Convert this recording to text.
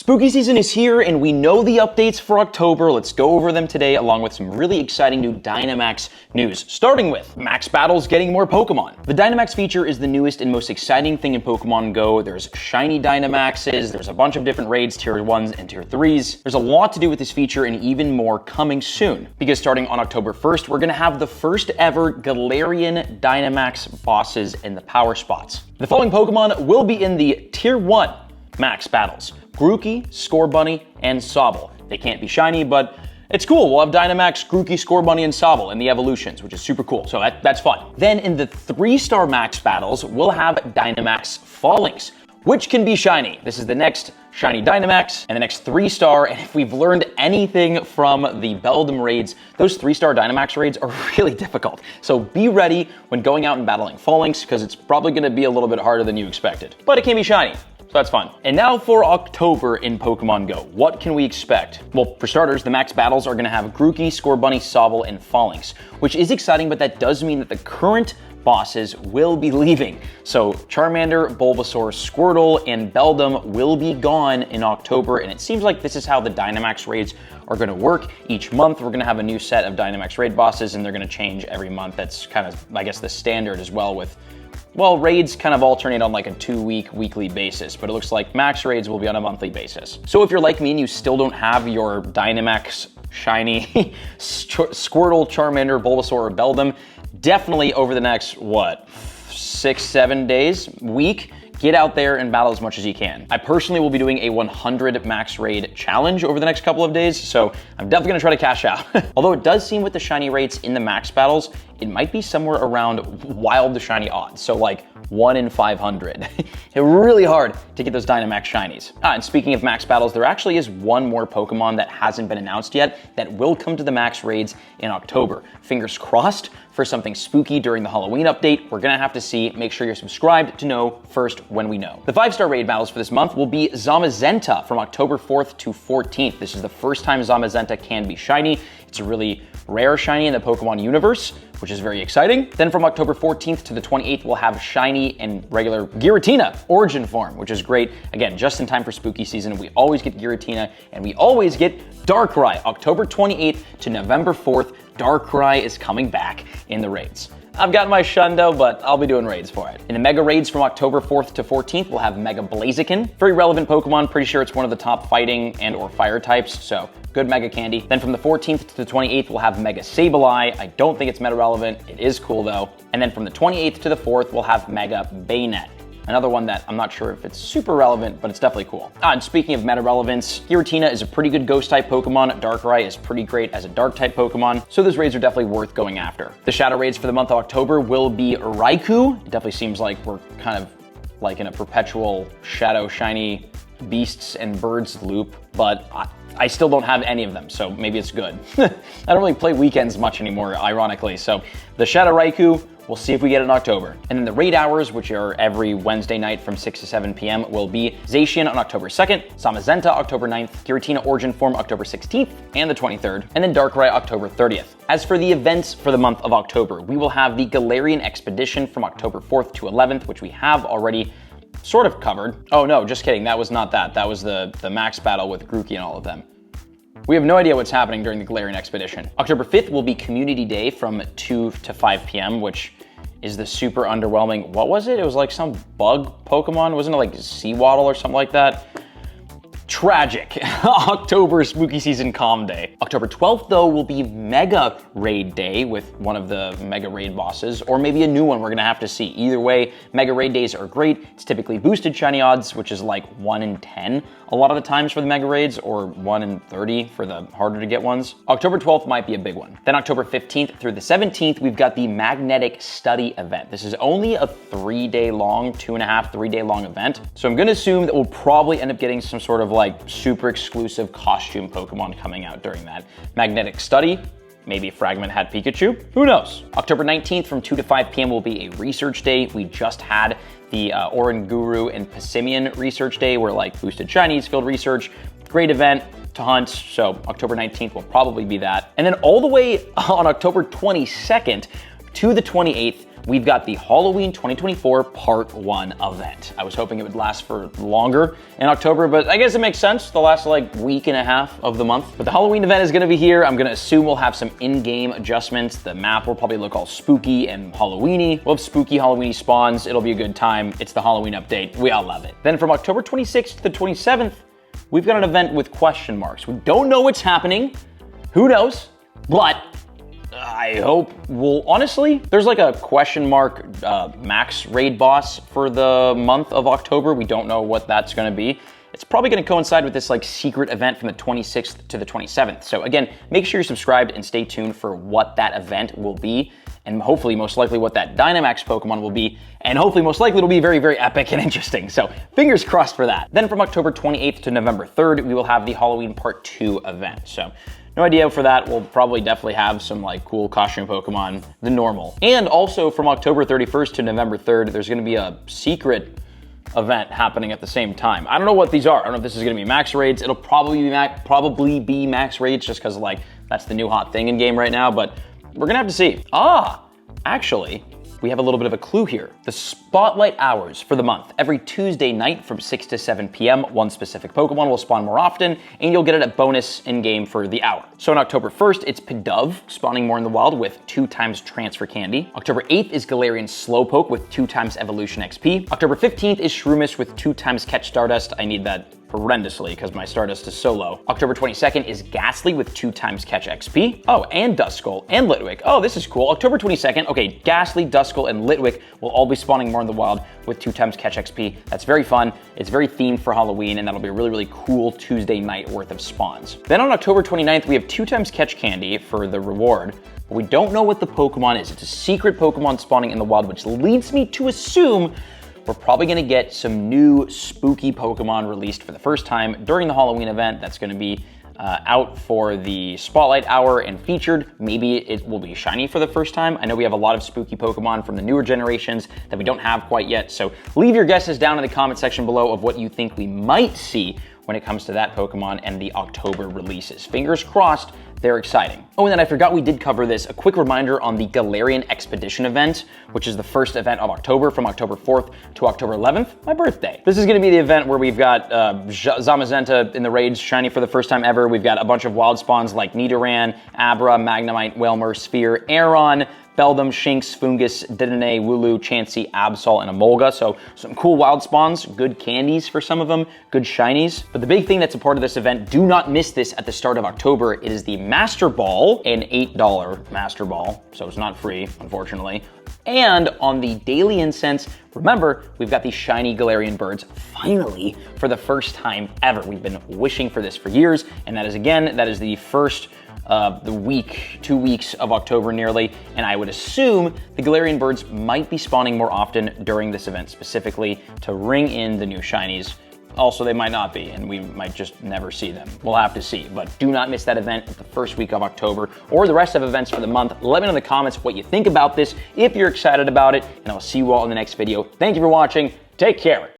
Spooky season is here and we know the updates for October. Let's go over them today along with some really exciting new Dynamax news, starting with Max Battles getting more Pokemon. The Dynamax feature is the newest and most exciting thing in Pokemon Go. There's shiny Dynamaxes, there's a bunch of different raids, tier 1s and tier 3s. There's a lot to do with this feature and even more coming soon, because starting on October 1st, we're gonna have the first ever Galarian Dynamax bosses in the power spots. The following Pokemon will be in the tier 1 Max Battles: Grookey, Scorbunny, and Sobble. They can't be shiny, but it's cool. We'll have Dynamax, Grookey, Scorbunny, and Sobble in the evolutions, which is super cool, so that's fun. Then in the 3-star Max Battles, we'll have Dynamax Fallings, which can be shiny. This is the next shiny Dynamax and the next 3-star, and if we've learned anything from the Beldum raids, those 3-star Dynamax raids are really difficult. So be ready when going out and battling Fallings, because it's probably gonna be a little bit harder than you expected. But it can be shiny. So that's fun. And now for October in Pokemon Go. What can we expect? Well, for starters, the Max Battles are gonna have Grookey, Scorbunny, Sobble, and Fallings, which is exciting, but that does mean that the current bosses will be leaving. So Charmander, Bulbasaur, Squirtle, and Beldum will be gone in October, and it seems like this is how the Dynamax raids are gonna work. Each month, we're gonna have a new set of Dynamax raid bosses, and they're gonna change every month. That's kind of, I guess, the standard as well with, well, raids kind of alternate on like a 2-week, weekly basis, but it looks like max raids will be on a monthly basis. So if you're like me and you still don't have your Dynamax shiny Squirtle, Charmander, Bulbasaur, or Beldum, definitely over the next, 6-7 days, week, get out there and battle as much as you can. I personally will be doing a 100 max raid challenge over the next couple of days, so I'm definitely gonna try to cash out. Although it does seem with the shiny rates in the max battles, it might be somewhere around wild to shiny odds, so like 1 in 500. It's really hard to get those Dynamax shinies. And speaking of max battles, there actually is one more Pokemon that hasn't been announced yet that will come to the max raids in October. Fingers crossed for something spooky during the Halloween update. We're gonna have to see. Make sure you're subscribed to know first when we know. The 5-star raid battles for this month will be Zamazenta from October 4th to 14th. This is the first time Zamazenta can be shiny. It's a really rare shiny in the Pokemon universe, which is very exciting. Then from October 14th to the 28th, we'll have shiny and regular Giratina origin form, which is great. Again, just in time for spooky season. We always get Giratina and we always get Darkrai. October 28th to November 4th, Darkrai is coming back in the raids. I've got my Shundo, but I'll be doing raids for it. In the Mega Raids from October 4th to 14th, we'll have Mega Blaziken. Very relevant Pokemon, pretty sure it's one of the top fighting and or fire types, so good Mega Candy. Then from the 14th to the 28th, we'll have Mega Sableye. I don't think it's meta relevant, it is cool though. And then from the 28th to the 4th, we'll have Mega Bayonet. Another one that I'm not sure if it's super relevant, but it's definitely cool. And speaking of meta relevance, Giratina is a pretty good ghost-type Pokemon. Darkrai is pretty great as a dark-type Pokemon, so those raids are definitely worth going after. The Shadow raids for the month of October will be Raikou. It definitely seems like we're kind of like in a perpetual Shadow shiny beasts and birds loop, but I still don't have any of them, so maybe it's good. I don't really play weekends much anymore, ironically, so the Shadow Raikou, we'll see if we get it in October. And then the raid hours, which are every Wednesday night from 6 to 7 p.m., will be Zacian on October 2nd, Zamazenta October 9th, Giratina Origin Form October 16th and the 23rd, and then Darkrai October 30th. As for the events for the month of October, we will have the Galarian Expedition from October 4th to 11th, which we have already sort of covered. Oh no, just kidding, that was not that. That was the max battle with Grookey and all of them. We have no idea what's happening during the Galarian Expedition. October 5th will be Community Day from 2 to 5 p.m., which is the super underwhelming, what was it? It was like some bug Pokemon, wasn't it like Seawaddle or something like that? Tragic. October Spooky Season Calm Day. October 12th, though, will be Mega Raid Day with one of the Mega Raid bosses, or maybe a new one we're gonna have to see. Either way, Mega Raid Days are great. It's typically boosted shiny odds, which is like 1 in 10 a lot of the times for the Mega Raids, or 1 in 30 for the harder to get ones. October 12th might be a big one. Then October 15th through the 17th, we've got the Magnetic Study event. This is only a 3-day long, 2.5, 3-day long event. So I'm gonna assume that we'll probably end up getting some sort of like super exclusive costume Pokemon coming out during that Magnetic Study. Maybe Fragment Hat Pikachu, who knows? October 19th from 2 to 5 p.m. will be a research day. We just had the Oranguru and Passimian research day where like boosted shinies, field research, great event to hunt. So October 19th will probably be that. And then all the way on October 22nd to the 28th, we've got the Halloween 2024 Part 1 event. I was hoping it would last for longer in October, but I guess it makes sense. The last like week and a half of the month. But the Halloween event is gonna be here. I'm gonna assume we'll have some in-game adjustments. The map will probably look all spooky and Halloweeny. We'll have spooky Halloweeny spawns. It'll be a good time. It's the Halloween update. We all love it. Then from October 26th to the 27th, we've got an event with question marks. We don't know what's happening. Who knows? But I hope honestly, there's like a question mark max raid boss for the month of October. We don't know what that's gonna be. It's probably gonna coincide with this like secret event from the 26th to the 27th. So again, make sure you're subscribed and stay tuned for what that event will be. And hopefully, most likely what that Dynamax Pokemon will be. And hopefully, most likely it'll be very, very epic and interesting. So fingers crossed for that. Then from October 28th to November 3rd, we will have the Halloween Part 2 event. So no idea for that. We'll probably definitely have some like cool costume Pokemon, the normal. And also from October 31st to November 3rd, there's gonna be a secret event happening at the same time. I don't know what these are. I don't know if this is gonna be max raids. It'll probably be max raids just because like that's the new hot thing in game right now, but we're gonna have to see. Actually, we have a little bit of a clue here. The spotlight hours for the month. Every Tuesday night from 6 to 7 p.m., one specific Pokemon will spawn more often, and you'll get it at bonus in-game for the hour. So on October 1st, it's Pidove, spawning more in the wild with 2 times Transfer Candy. October 8th is Galarian Slowpoke with 2 times Evolution XP. October 15th is Shroomish with 2 times Catch Stardust. I need that horrendously because my Stardust is so low. October 22nd is Ghastly with 2 times Catch XP. Oh, and Duskull and Litwick. Oh, this is cool. October 22nd, okay, Ghastly, Duskull, and Litwick will all be spawning more in the wild with 2 times Catch XP. That's very fun. It's very themed for Halloween, and that'll be a really, really cool Tuesday night worth of spawns. Then on October 29th, we have 2 times Catch Candy for the reward, but we don't know what the Pokemon is. It's a secret Pokemon spawning in the wild, which leads me to assume we're probably gonna get some new spooky Pokemon released for the first time during the Halloween event. That's gonna be out for the Spotlight Hour and featured. Maybe it will be shiny for the first time. I know we have a lot of spooky Pokemon from the newer generations that we don't have quite yet. So leave your guesses down in the comment section below of what you think we might see when it comes to that Pokemon and the October releases. Fingers crossed, they're exciting. Oh, and then I forgot we did cover this. A quick reminder on the Galarian Expedition event, which is the first event of October from October 4th to October 11th, my birthday. This is gonna be the event where we've got Zamazenta in the raids shiny for the first time ever. We've got a bunch of wild spawns like Nidoran, Abra, Magnemite, Wailmer, Sphere, Aeron, Beldum, Shinx, Fungus, Dedenne, Wooloo, Chansey, Absol, and Emolga. So some cool wild spawns, good candies for some of them, good shinies. But the big thing that's a part of this event, do not miss this at the start of October. It is the Master Ball, an $8 Master Ball. So it's not free, unfortunately. And on the Daily Incense, remember, we've got these shiny Galarian birds finally for the first time ever. We've been wishing for this for years. And that is the first the week, 2 weeks of October nearly, and I would assume the Galarian birds might be spawning more often during this event specifically to ring in the new shinies. Also, they might not be, and we might just never see them. We'll have to see, but do not miss that event the first week of October or the rest of events for the month. Let me know in the comments what you think about this, if you're excited about it, and I'll see you all in the next video. Thank you for watching. Take care.